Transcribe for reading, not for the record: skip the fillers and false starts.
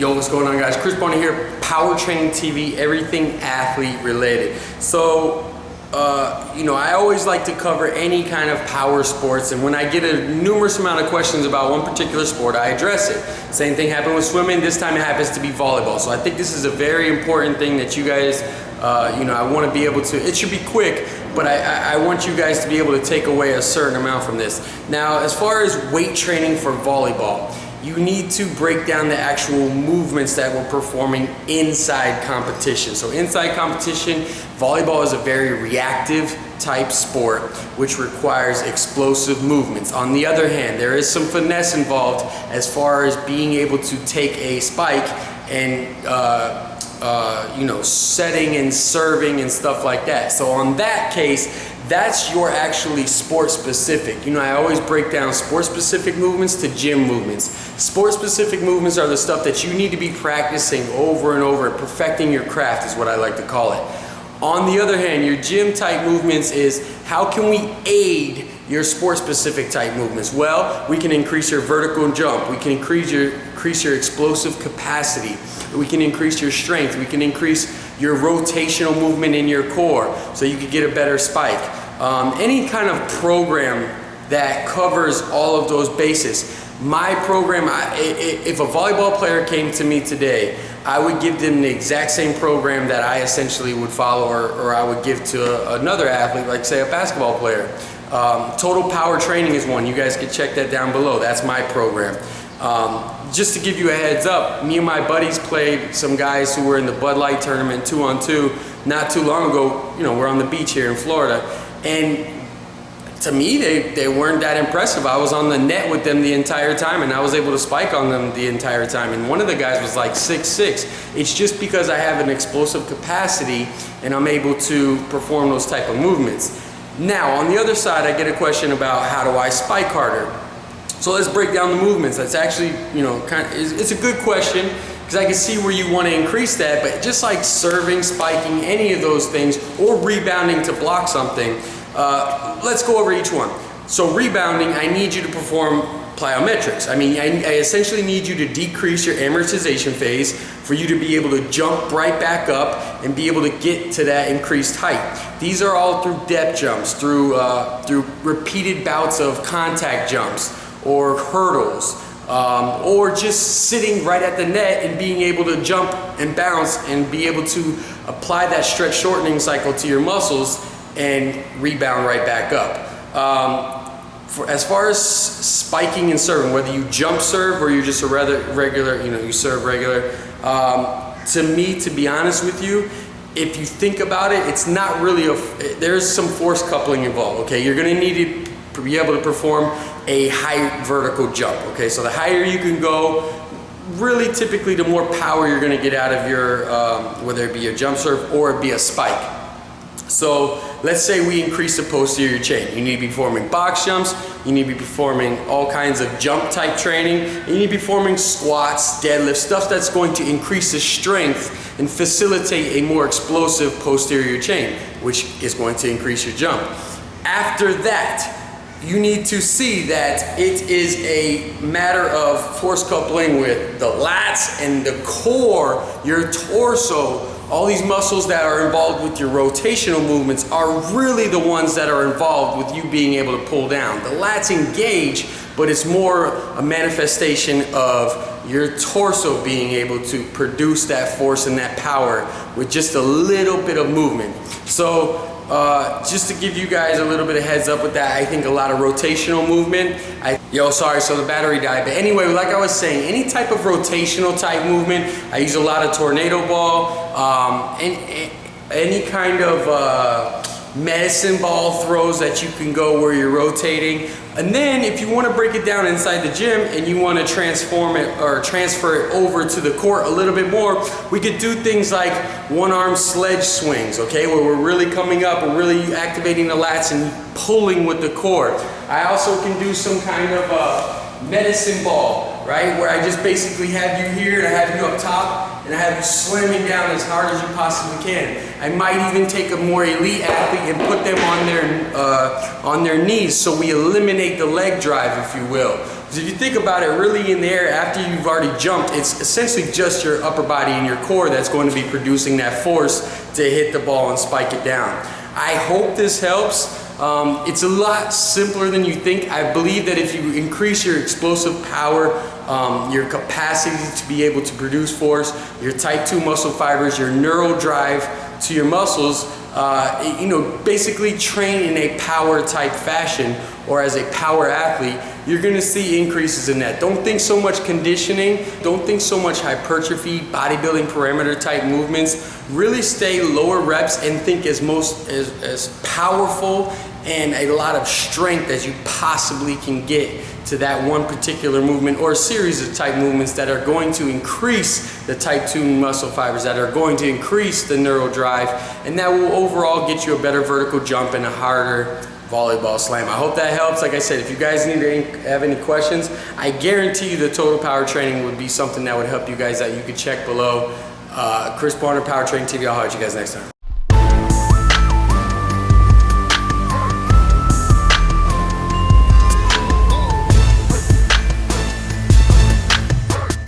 Yo, what's going on, guys? Chris Bonner here, Power Training TV, everything athlete related. So, I always like to cover any kind of power sports, and when I get a numerous amount of questions about one particular sport, I address it. Same thing happened with swimming. This time it happens to be volleyball. So I think this is a very important thing that you guys, I want to be able to, it should be quick, but I want you guys to be able to take away a certain amount from this. Now, as far as weight training for volleyball, you need to break down the actual movements that we're performing inside competition. So inside competition, volleyball is a very reactive type sport which requires explosive movements. On the other hand, there is some finesse involved as far as being able to take a spike and setting and serving and stuff like that. So on that case, that's your actually sport specific. I always break down sport specific movements to gym movements. Sport specific movements are the stuff that you need to be practicing over and over, perfecting your craft is what I like to call it. On the other hand, your gym type movements is how can we aid your sport specific type movements? Well, we can increase your vertical jump. We can increase your explosive capacity. We can increase your strength. We can increase your rotational movement in your core so you can get a better spike. Any kind of program that covers all of those bases. My program, if a volleyball player came to me today, I would give them the exact same program that I essentially would follow or I would give to another athlete, like say a basketball player. Total Power Training is one. You guys can check that down below. That's my program. Just to give you a heads up, me and my buddies played some guys who were in the Bud Light tournament 2-on-2 not too long ago. We're on the beach here in Florida, and to me, they weren't that impressive. I was on the net with them the entire time, and I was able to spike on them the entire time. And one of the guys was like 6'6". It's just because I have an explosive capacity and I'm able to perform those type of movements. Now, on the other side, I get a question about how do I spike harder? So let's break down the movements. That's actually, it's a good question because I can see where you want to increase that, but just like serving, spiking, any of those things, or rebounding to block something, let's go over each one. So rebounding, I need you to perform plyometrics. I essentially need you to decrease your amortization phase for you to be able to jump right back up and be able to get to that increased height. These are all through depth jumps, through repeated bouts of contact jumps or hurdles, or just sitting right at the net and being able to jump and bounce and be able to apply that stretch shortening cycle to your muscles and rebound right back up. As far as spiking and serving, whether you jump serve or you're just a regular, you serve regular, to me, to be honest with you, if you think about it, it's not really there's some force coupling involved, okay? You're gonna need to be able to perform a high vertical jump, okay? So the higher you can go, really typically the more power you're gonna get out of your, whether it be a jump serve or it be a spike. So let's say we increase the posterior chain. You need to be performing box jumps, you need to be performing all kinds of jump type training, and you need to be performing squats, deadlifts, stuff that's going to increase the strength and facilitate a more explosive posterior chain, which is going to increase your jump. After that, you need to see that it is a matter of force coupling with the lats and the core, your torso. All these muscles that are involved with your rotational movements are really the ones that are involved with you being able to pull down. The lats engage, but it's more a manifestation of your torso being able to produce that force and that power with just a little bit of movement. So just to give you guys a little bit of heads up with that, I think a lot of rotational movement. So the battery died. But anyway, like I was saying, any type of rotational type movement, I use a lot of tornado ball, and any kind of medicine ball throws that you can go where you're rotating. And then if you want to break it down inside the gym and you want to transform it or transfer it over to the court a little bit more, we could do things like one-arm sledge swings, okay, where we're really coming up, we're really activating the lats and pulling with the core. I also can do some kind of medicine ball, right, where I just basically have you here and I have you up top and I have you slamming down as hard as you possibly can. I might even take a more elite athlete and put them on their knees so we eliminate the leg drive, if you will. Because if you think about it, really in the air, after you've already jumped, it's essentially just your upper body and your core that's going to be producing that force to hit the ball and spike it down. I hope this helps. It's a lot simpler than you think. I believe that if you increase your explosive power, your capacity to be able to produce force, your type 2 muscle fibers, your neural drive to your muscles, you know, basically train in a power type fashion or as a power athlete, you're gonna see increases in that. Don't think so much conditioning, don't think so much hypertrophy, bodybuilding parameter type movements. Really stay lower reps and think as powerful and a lot of strength as you possibly can get to that one particular movement or a series of type movements that are going to increase the type 2 muscle fibers, that are going to increase the neural drive, and that will overall get you a better vertical jump and a harder volleyball slam. I hope that helps. Like I said, if you guys have any questions, I guarantee you the total power training would be something that would help you guys out. You could check below. Chris Barner, Power Training TV. I'll holler at you guys next time.